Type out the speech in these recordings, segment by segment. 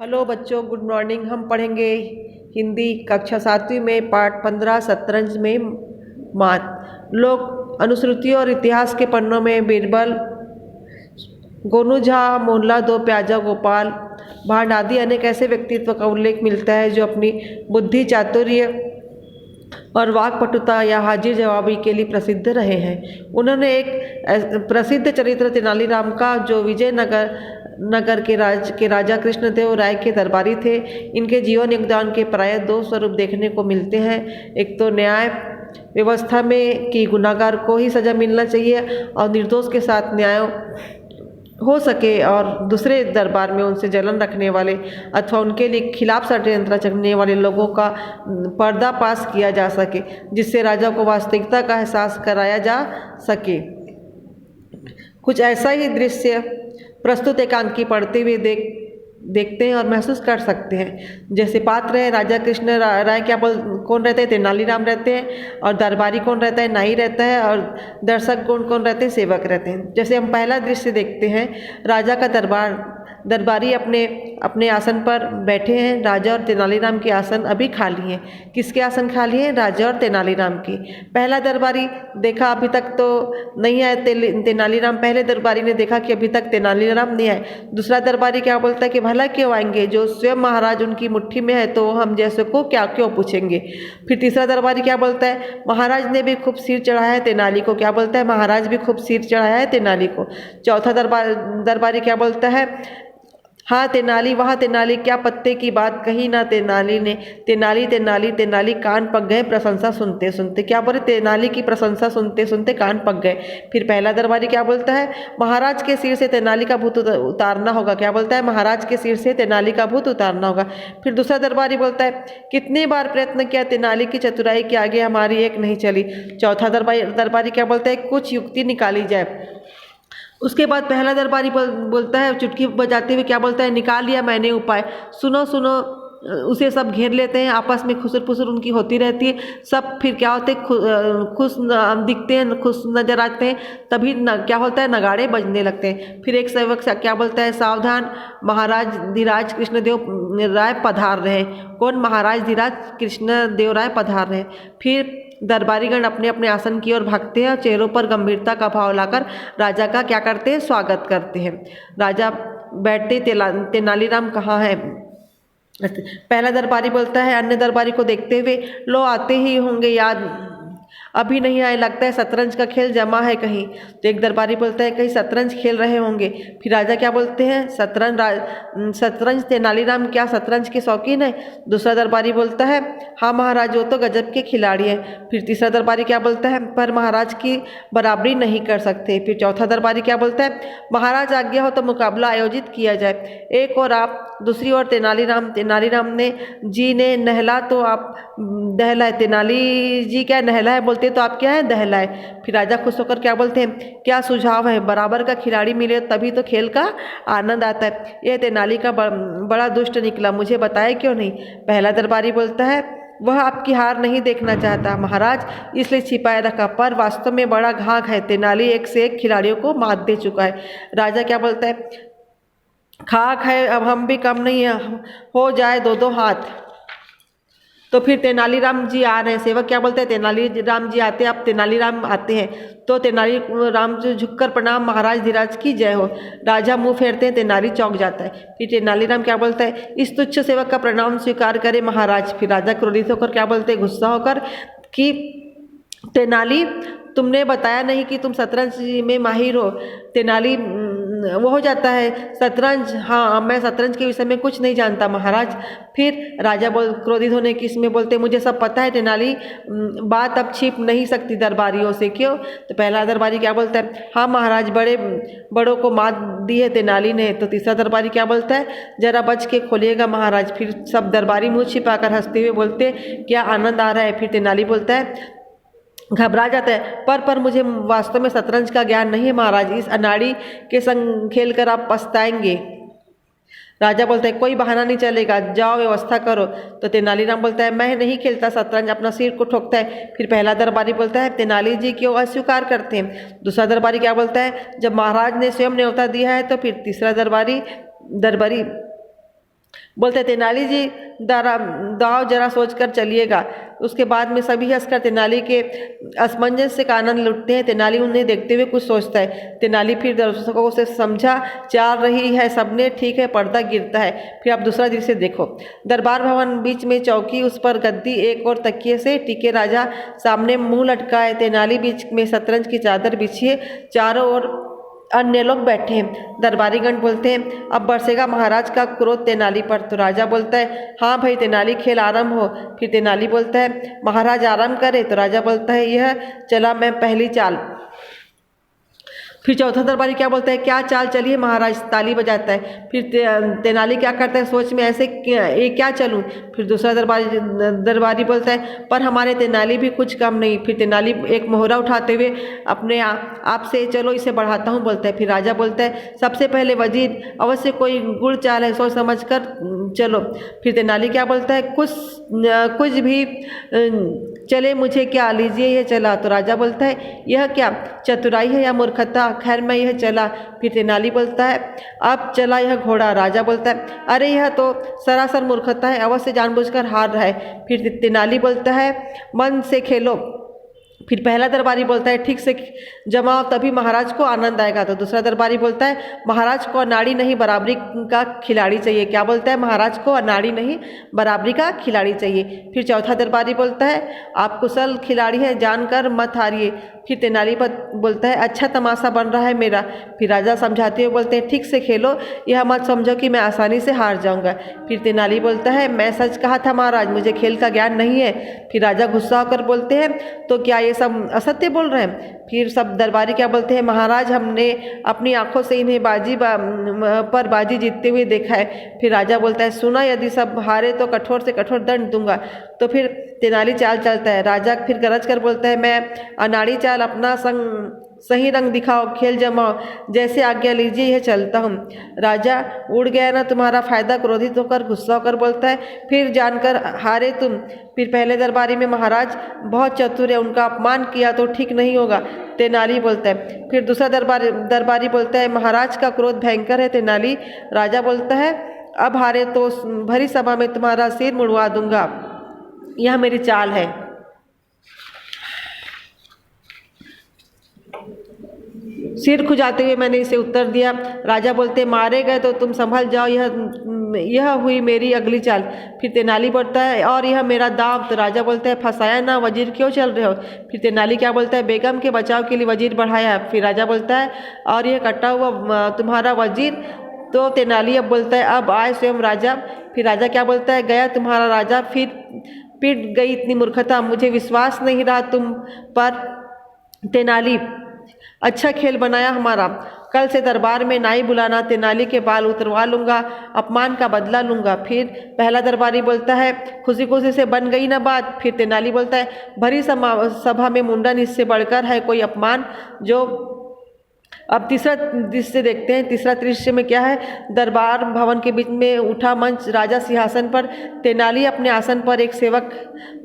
Hello बच्चों, good morning. हम पढ़ेंगे हिंदी कक्षा 7वीं में पाठ 15 शतरंज में मात। लोग अनुश्रुति और इतिहास के पन्नों में बीरबल, गोनू झा, मोहनलाल दो प्याजा गोपाल भांड आदि अनेक ऐसे व्यक्तित्व का उल्लेख मिलता है जो अपनी बुद्धि, चातुर्य और वाक्पटुता या हाजिर जवाबी के लिए प्रसिद्ध रहे हैं। उन्होंने एक प्रसिद्ध चरित्र तेनालीराम का, जो विजयनगर के राजा कृष्णदेव राय के दरबारी थे। इनके जीवन योगदान के प्राय दो स्वरूप देखने को मिलते हैं। एक तो न्याय व्यवस्था में कि गुनाहगार को ही सजा मिलना चाहिए और निर्दोष के साथ न्याय हो सके, और दूसरे दरबार में उनसे जलन रखने वाले अथवा उनके लिए खिलाफ षड्यंत्र रचने वाले लोगों का पर्दाफाश किया जा सके, जिससे राजा को वास्तविकता का एहसास कराया जा सके। कुछ ऐसा ही दृश्य प्रस्तुत एकांकी पढ़ते हुए देखते हैं और महसूस कर सकते हैं। जैसे पात्र है, राजा कृष्ण राय कौन रहते हैं? तेनालीराम रहते हैं। और दरबारी कौन रहता है? नाई रहता है। और दर्शक कौन रहते हैं? सेवक रहते हैं। जैसे हम पहला दृश्य देखते हैं, राजा का दरबारी अपने आसन पर बैठे हैं। राजा और तेनालीराम के आसन अभी खाली हैं। किसके आसन खाली हैं? राजा और तेनालीराम के। पहला दरबारी देखा अभी तक तो नहीं आए तेनालीराम। पहले दरबारी ने देखा कि अभी तक तेनालीराम नहीं आए। दूसरा दरबारी क्या बोलता है कि भला क्यों आएंगे, जो स्वयं महाराज उनकी मुट्ठी में है तो हम जैसे को क्यों पूछेंगे। फिर तीसरा दरबारी क्या बोलता है? महाराज ने भी खूब सिर चढ़ाया है तेनाली को। क्या बोलता है? महाराज भी खूब सिर चढ़ाया है तेनाली को। चौथा दरबारी क्या बोलता है? हाँ तेनाली, वहाँ तेनाली, क्या पत्ते की बात कही ना तेनाली ने। तेनाली कान पक गए प्रशंसा सुनते सुनते। क्या बोले? तेनाली की प्रशंसा सुनते सुनते कान पक गए। फिर पहला दरबारी क्या बोलता है? महाराज के सिर से तेनाली का भूत उतारना होगा। क्या बोलता है? महाराज के सिर से तेनाली का भूत उतारना होगा। फिर दूसरा दरबारी बोलता है, कितनी बार प्रयत्न किया, तेनाली की चतुराई के आगे हमारी एक नहीं चली। चौथा दरबारी क्या बोलता है? कुछ युक्ति निकाली जाए। उसके बाद पहला दरबारी बोलता है चुटकी बजाते हुए, क्या बोलता है? निकाल लिया मैंने उपाय, सुनो सुनो। उसे सब घेर लेते हैं, आपस में खुसर फुसर उनकी होती रहती है। सब फिर क्या होते हैं? खुश दिखते हैं, खुश नजर आते हैं। तभी क्या होता है? नगाड़े बजने लगते हैं। फिर एक सेवक क्या बोलता है? सावधान, महाराज धीराज कृष्णदेव राय पधार रहे। कौन? महाराज धीराज कृष्णदेव राय पधार रहे। फिर दरबारीगण अपने अपने आसन की ओर भागते हैं और चेहरों पर गंभीरता का भाव लाकर राजा का क्या करते हैं? स्वागत करते हैं। राजा बैठते, तेनालीराम कहाँ है? पहला दरबारी बोलता है अन्य दरबारी को देखते हुए, लो आते ही होंगे, याद अभी नहीं आए, लगता है शतरंज का खेल जमा है कहीं। तो एक दरबारी बोलता है, कहीं शतरंज खेल रहे होंगे। फिर राजा क्या बोलते हैं? शतरंज तेनालीराम क्या शतरंज के शौकीन है? दूसरा दरबारी बोलता है, हाँ महाराज, वो तो गजब के खिलाड़ी हैं। फिर तीसरा दरबारी क्या बोलता है? पर महाराज की बराबरी नहीं कर सकते। फिर चौथा दरबारी क्या बोलता है? महाराज आज्ञा हो तो मुकाबला आयोजित किया जाए। एक और आप, दूसरी ओर तेनालीराम ने नहला तो आप दहलाए। तेनाली जी क्या नहला है बोलते तो आप क्या है? दहलाए। फिर राजा खुश होकर क्या बोलते हैं? क्या सुझाव है? बराबर का खिलाड़ी मिले तभी तो खेल का आनंद आता है। यह तेनाली का बड़ा दुष्ट निकला, मुझे बताया क्यों नहीं। पहला दरबारी बोलता है, वह आपकी हार नहीं देखना चाहता महाराज, इसलिए छिपाए रखा, पर वास्तव में बड़ा घाघ है। तेनाली एक से एक खिलाड़ियों को मात दे चुका है। राजा क्या बोलता है? खाक है, अब हम भी कम नहीं है, हो जाए दो दो हाथ। तो फिर तेनालीराम जी आ रहे हैं। सेवक क्या बोलते हैं? तेनालीराम जी आते हैं। अब तेनालीराम आते हैं तो तेनालीराम जी झुककर प्रणाम, महाराज धीराज की जय हो। राजा मुंह फेरते हैं, तेनाली चौंक जाता है। फिर तेनालीराम क्या बोलता है? इस तुच्छ सेवक का प्रणाम स्वीकार करे महाराज। फिर राजा क्रोधित होकर क्या बोलते हैं? गुस्सा होकर कि तेनाली, तुमने बताया नहीं कि तुम शतरंज में माहिर हो। तेनाली वो हो जाता है, शतरंज, हाँ मैं शतरंज के विषय में कुछ नहीं जानता महाराज। फिर राजा क्रोधित होने की इसमें बोलते, मुझे सब पता है तेनाली, बात अब छिप नहीं सकती दरबारियों से। क्यों? तो पहला दरबारी क्या बोलता है? हाँ महाराज, बड़ों को मात दी है तेनाली ने। तो तीसरा दरबारी क्या बोलता है? जरा बच के खोलिएगा महाराज। फिर सब दरबारी मुँह छिपाकर हंसते हुए बोलते, क्या आनंद आ रहा है। फिर तेनाली बोलता है, घबरा जाता है, पर मुझे वास्तव में शतरंज का ज्ञान नहीं है महाराज, इस अनाड़ी के संग खेलकर आप पछताएंगे। राजा बोलता है, कोई बहाना नहीं चलेगा, जाओ व्यवस्था करो। तो तेनालीराम बोलता है, मैं नहीं खेलता शतरंज, अपना सिर को ठोकता है। फिर पहला दरबारी बोलता है, तेनाली जी क्यों अस्वीकार करते हैं। दूसरा दरबारी क्या बोलता है, जब महाराज ने स्वयं न्योता दिया है। तो फिर तीसरा दरबारी बोलते तेनाली जी दाव जरा सोच कर चलिएगा। उसके बाद में सभी हंसकर तेनाली के असमंजस का आनंद लुटते हैं। तेनाली उन्हें देखते हुए कुछ सोचता है। तेनाली फिर दर्शकों से समझा चाल रही है सबने, ठीक है, पर्दा गिरता है। फिर आप दूसरा दृश्य देखो। दरबार भवन, बीच में चौकी, उस पर गद्दी, एक और तकिए से टिके राजा, सामने मुंह लटकाए तेनाली, बीच में शतरंज की चादर बिछी है, चारों ओर अन्य लोग बैठे हैं। दरबारीगण बोलते हैं अब बरसेगा महाराज का क्रोध तेनाली पर। तो राजा बोलता है हाँ भाई तेनाली, खेल आरंभ हो। फिर तेनाली बोलता है महाराज आराम करे। तो राजा बोलता है यह चला मैं पहली चाल। फिर चौथा दरबारी क्या बोलता है, क्या चाल चलिए महाराज, ताली बजाता है। फिर तेनाली क्या करता है, सोच में ऐसे ये क्या चलूं। फिर दूसरा दरबारी बोलता है पर हमारे तेनाली भी कुछ कम नहीं। फिर तेनाली एक मोहरा उठाते हुए अपने आप से चलो इसे बढ़ाता हूँ बोलता है। फिर राजा बोलता है सबसे पहले वजीर, अवश्य कोई गुड़ चाल है, सोच समझ कर चलो। फिर तेनाली क्या बोलता है कुछ भी चले मुझे क्या, लीजिए यह चला। तो राजा बोलता है यह क्या चतुराई है या मूर्खता, खैर मैं यह चला। फिर तेनाली बोलता है अब चला यह घोड़ा। राजा बोलता है अरे यह तो सरासर मूर्खता है, अवश्य जानबूझकर हार रहा है। फिर तेनाली बोलता है मन से खेलो। फिर पहला दरबारी बोलता है ठीक से जमाओ तभी महाराज को आनंद आएगा। तो दूसरा दरबारी बोलता है महाराज को अनाड़ी नहीं बराबरी का खिलाड़ी चाहिए। क्या बोलता है, महाराज को अनाड़ी नहीं बराबरी का खिलाड़ी चाहिए। फिर चौथा दरबारी बोलता है आप कुशल खिलाड़ी हैं, जानकर मत हारिए। फिर तेनाली बोलता है अच्छा तमाशा बन रहा है मेरा। फिर राजा समझाते हुए बोलते हैं ठीक से खेलो, यह मत समझो कि मैं आसानी से हार जाऊंगा। फिर तेनाली बोलता है मैं सच कहा था महाराज, मुझे खेल का ज्ञान नहीं है। फिर राजा गुस्सा होकर बोलते हैं तो क्या ये सब असत्य बोल रहे हैं। फिर सब दरबारी क्या बोलते हैं महाराज हमने अपनी आंखों से इन्हें पर बाजी जीतते हुए देखा है। फिर राजा बोलता है सुना, यदि सब हारे तो कठोर से कठोर दंड दूंगा। तो फिर तेनाली चाल चलता है। राजा फिर गरज कर बोलता है मैं अनाड़ी चाल, अपना सही रंग दिखाओ, खेल जमाओ, जैसे आज्ञा लीजिए यह चलता हूँ। राजा उड़ गया ना तुम्हारा फायदा, क्रोधित होकर गुस्सा होकर बोलता है फिर जानकर हारे तुम। फिर पहले दरबारी में महाराज बहुत चतुर है, उनका अपमान किया तो ठीक नहीं होगा, तेनाली बोलता है। फिर दूसरा दरबारी बोलता है महाराज का क्रोध भयंकर है तेनाली। राजा बोलता है अब हारे तो भरी सभा में तुम्हारा सिर मुड़वा दूंगा, यह मेरी चाल है। सिर खुजाते हुए मैंने इसे उत्तर दिया। राजा बोलते मारे गए तो तुम संभल जाओ, यह हुई मेरी अगली चाल। फिर तेनाली बोलता है और यह मेरा दाव। तो राजा बोलता है फंसाया ना, वजीर क्यों चल रहे हो। फिर तेनाली क्या बोलता है बेगम के बचाव के लिए वजीर बढ़ाया। फिर राजा बोलता है और यह कटा हुआ तुम्हारा वजीर। तो तेनाली अब बोलता है अब आए स्वयं राजा। फिर राजा क्या बोलता है गया तुम्हारा राजा, फिर पिट गई इतनी मूर्खता, मुझे विश्वास नहीं रहा तुम पर। तेनाली अच्छा खेल बनाया हमारा, कल से दरबार में नाई बुलाना, तेनाली के बाल उतरवा लूंगा, अपमान का बदला लूंगा। फिर पहला दरबारी बोलता है खुशी खुशी से बन गई ना बात। फिर तेनाली बोलता है भरी सभा में मुंडन इससे बढ़कर है कोई अपमान जो। अब तीसरा दृश्य देखते हैं। तीसरा दृश्य में क्या है, दरबार भवन के बीच में उठा मंच, राजा सिंहासन पर, तेनाली अपने आसन पर, एक सेवक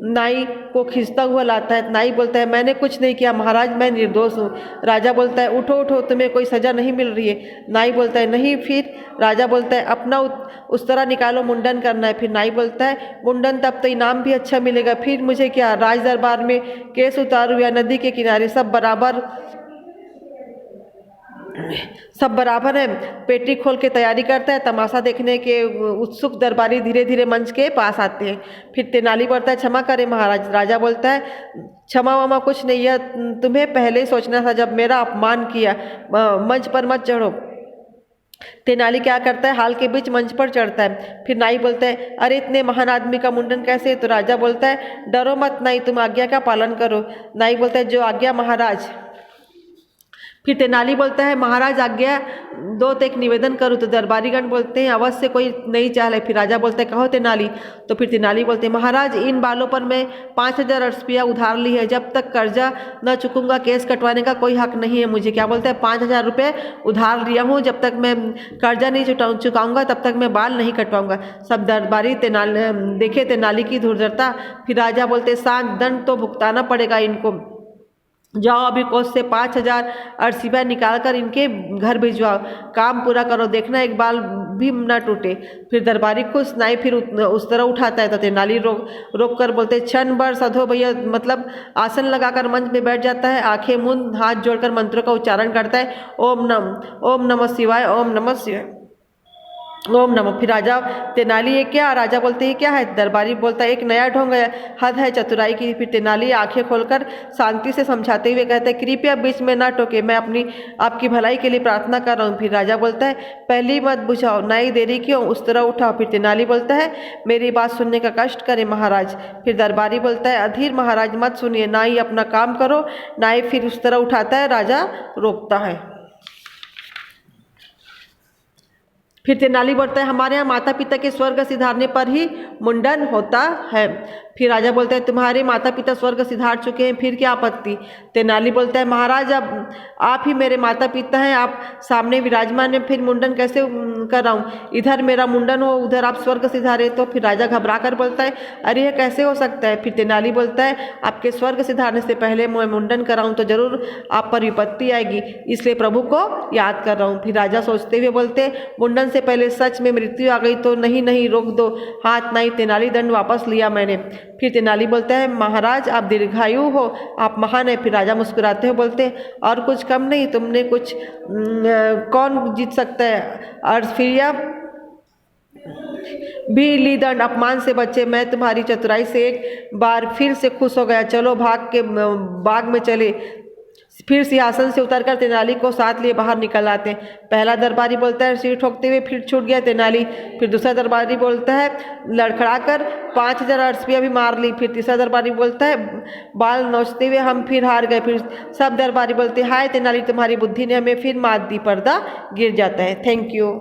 नाई को खींचता हुआ लाता है। नाई बोलता है मैंने कुछ नहीं किया महाराज, मैं निर्दोष हूँ। राजा बोलता है उठो उठो, तुम्हें कोई सजा नहीं मिल रही है। नाई बोलता है नहीं। फिर राजा बोलता है अपना उस तरह निकालो, मुंडन करना है। फिर नाई बोलता है मुंडन तब तो इनाम भी अच्छा मिलेगा, फिर मुझे क्या, राज दरबार में केस उतारू या नदी के किनारे सब बराबर है। पेटी खोल के तैयारी करता है। तमाशा देखने के उत्सुक दरबारी धीरे धीरे मंच के पास आते हैं। फिर तेनाली बोलता है क्षमा करें महाराज। राजा बोलता है क्षमा वमा कुछ नहीं, यह तुम्हें पहले ही सोचना था जब मेरा अपमान किया, मंच पर मत चढ़ो। तेनाली क्या करता है, हाल के बीच मंच पर चढ़ता है। फिर नाई बोलता है अरे इतने महान आदमी का मुंडन कैसे। तो राजा बोलता है डरो मत नाई, तुम आज्ञा का पालन करो। नाई बोलता है जो आज्ञा महाराज। फिर तेनाली बोलता है महाराज आज्ञा दो तो एक निवेदन करूँ। तो दरबारीगण बोलते हैं अवश्य कोई नई चाल है। फिर राजा बोलता है कहो तेनाली। तो फिर तेनाली बोलते हैं महाराज इन बालों पर मैं 5000 रुपया उधार ली है, जब तक कर्जा न चुकूंगा केस कटवाने का कोई हक नहीं है मुझे। क्या बोलता है 5000 रुपये उधार लिया हूँ, जब तक मैं कर्जा नहीं चुकाऊंगा तब तक मैं बाल नहीं कटवाऊंगा। सब दरबारी देखे तेनाली की धुरंधरता। फिर राजा बोलते शांत, दंड तो भुगताना पड़ेगा इनको। जाओ अभी कोष से 5,000 अरसिया निकाल कर इनके घर भिजवाओ, काम पूरा करो, देखना एक बाल भी ना टूटे। फिर दरबारी खुश नाई फिर उस तरह उठाता है तो तेनाली रोक कर बोलते क्षण भर साधो भैया, मतलब आसन लगाकर मंच में बैठ जाता है, आंखें मूंद हाथ जोड़कर मंत्रों का उच्चारण करता है, ओम नमः शिवाय, ओम नमः शिवाय, ओम नमः। फिर राजा तेनाली ये क्या, राजा बोलते हैं क्या है, दरबारी बोलता है एक नया ढोंग है, हद है चतुराई की। फिर तेनाली आंखें खोलकर शांति से समझाते हुए कहते हैं कृपया बीच में ना टोके, मैं आपकी भलाई के लिए प्रार्थना कर रहा हूँ। फिर राजा बोलता है पहली मत बुझाओ, नई देरी क्यों, उस तरह उठाओ। फिर तेनाली बोलता है मेरी बात सुनने का कष्ट करे महाराज। फिर दरबारी बोलता है अधीर महाराज मत सुनिए, ना ही अपना काम करो, ना ही फिर उस तरह उठाता है, राजा रोकता है। फिर तेनाली बोलता है हमारे यहाँ माता पिता के स्वर्ग सिधारने पर ही मुंडन होता है। फिर राजा बोलता है तुम्हारे माता पिता स्वर्ग सिधार चुके हैं, फिर क्या आपत्ति। तेनाली बोलता है महाराज अब आप ही मेरे माता पिता हैं, आप सामने विराजमान हैं, फिर मुंडन कैसे कर रहा हूँ, इधर मेरा मुंडन हो उधर आप स्वर्ग सिधारे। तो फिर राजा घबरा कर बोलता है अरे यह कैसे हो सकता है। फिर तेनाली बोलता है आपके स्वर्ग सिधारने से पहले मैं मुंडन कराऊँ तो जरूर आप पर विपत्ति आएगी, इसलिए प्रभु को याद कर रहा हूँ। फिर राजा सोचते हुए बोलते मुंडन से पहले सच में मृत्यु आ गई तो नहीं रोक दो, हाथ नहीं। तेनाली दंड वापस लिया मैंने। फिर तेनाली बोलता है महाराज आप दीर्घायु हो, आप महान है। फिर राजा मुस्कुराते हुए बोलते और कुछ कम नहीं, तुमने कुछ कौन जीत सकता है। और फिर यह भी ली दंड, अपमान से बचे, मैं तुम्हारी चतुराई से एक बार फिर से खुश हो गया, चलो बाग में चले। फिर सिंहासन से उतरकर तेनाली को साथ लिए बाहर निकल आते हैं। पहला दरबारी बोलता है सिर ठोकते हुए फिर छूट गया तेनाली। फिर दूसरा दरबारी बोलता है लड़खड़ा कर 5,000 अरसिया भी मार ली। फिर तीसरा दरबारी बोलता है बाल नोचते हुए हम फिर हार गए। फिर सब दरबारी बोलते हैं हाय तेनाली तुम्हारी बुद्धि ने हमें फिर मात दी, पर्दा गिर जाता है। Thank you.